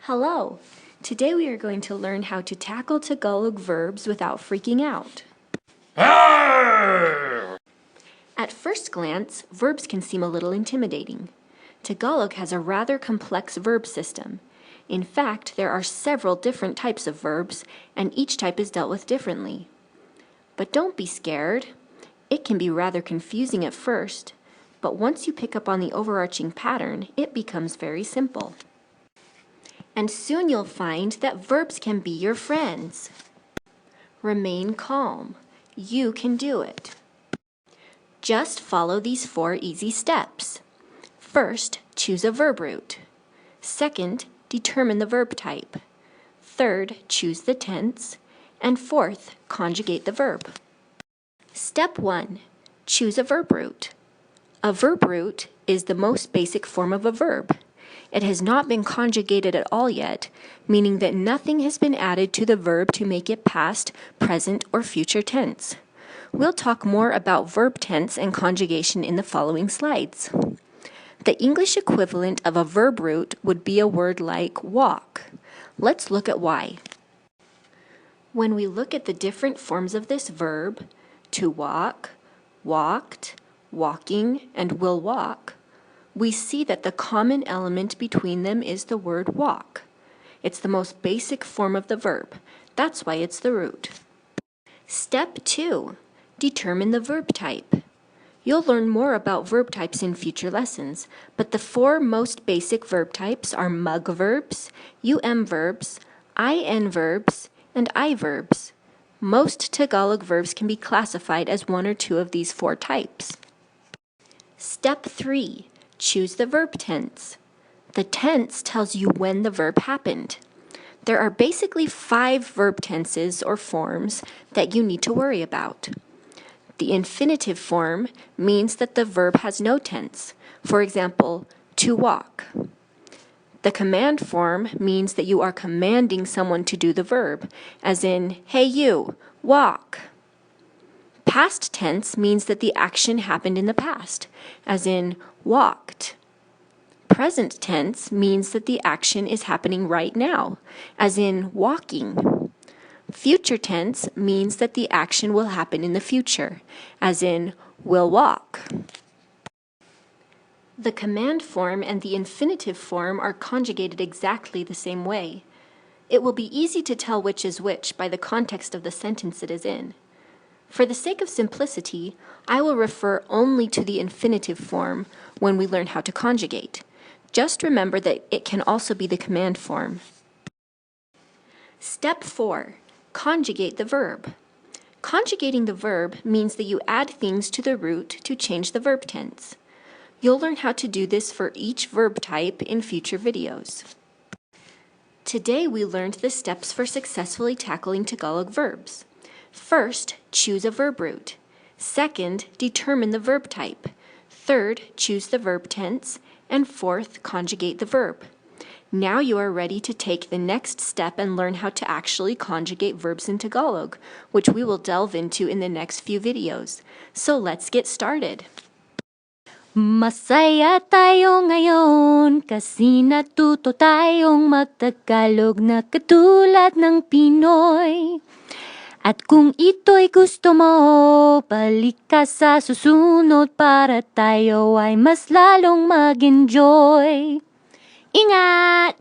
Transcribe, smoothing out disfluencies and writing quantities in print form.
Hello! Today we are going to learn how to tackle Tagalog verbs without freaking out. At first glance, verbs can seem a little intimidating. Tagalog has a rather complex verb system. In fact, there are several different types of verbs, and each type is dealt with differently. But don't be scared. It can be rather confusing at first, but once you pick up on the overarching pattern, it becomes very simple. And soon you'll find that verbs can be your friends. Remain calm. You can do it. Just follow these 4 easy steps. First, choose a verb root. Second, determine the verb type. Third, choose the tense. And fourth, conjugate the verb. Step 1. Choose a verb root. A verb root is the most basic form of a verb. It has not been conjugated at all yet, meaning that nothing has been added to the verb to make it past, present, or future tense. We'll talk more about verb tense and conjugation in the following slides. The English equivalent of a verb root would be a word like walk. Let's look at why. When we look at the different forms of this verb, to walk, walked, walking, and will walk, we see that the common element between them is the word walk. It's the most basic form of the verb. That's why it's the root. Step 2. Determine the verb type. You'll learn more about verb types in future lessons, but the 4 most basic verb types are mug verbs, verbs, in verbs, and I verbs. Most Tagalog verbs can be classified as 1 or 2 of these 4 types. Step 3. Choose the verb tense. The tense tells you when the verb happened. There are basically 5 verb tenses or forms that you need to worry about. The infinitive form means that the verb has no tense. For example, to walk. The command form means that you are commanding someone to do the verb, as in, hey you, walk. Past tense means that the action happened in the past, as in, walked. Present tense means that the action is happening right now, as in, walking. Future tense means that the action will happen in the future, as in, will walk. The command form and the infinitive form are conjugated exactly the same way. It will be easy to tell which is which by the context of the sentence it is in. For the sake of simplicity, I will refer only to the infinitive form when we learn how to conjugate. Just remember that it can also be the command form. Step 4. Conjugate the verb. Conjugating the verb means that you add things to the root to change the verb tense. You'll learn how to do this for each verb type in future videos. Today we learned the steps for successfully tackling Tagalog verbs. First, choose a verb root. Second, determine the verb type. Third, choose the verb tense. And fourth, conjugate the verb. Now you are ready to take the next step and learn how to actually conjugate verbs in Tagalog, which we will delve into in the next few videos. So let's get started. Masaya tayo ngayon kasi natuto tayong magtagalog na katulad ng Pinoy. At kung ito'y gusto mo, balik ka sa susunod para tayo ay mas lalong mag-enjoy. Ingat!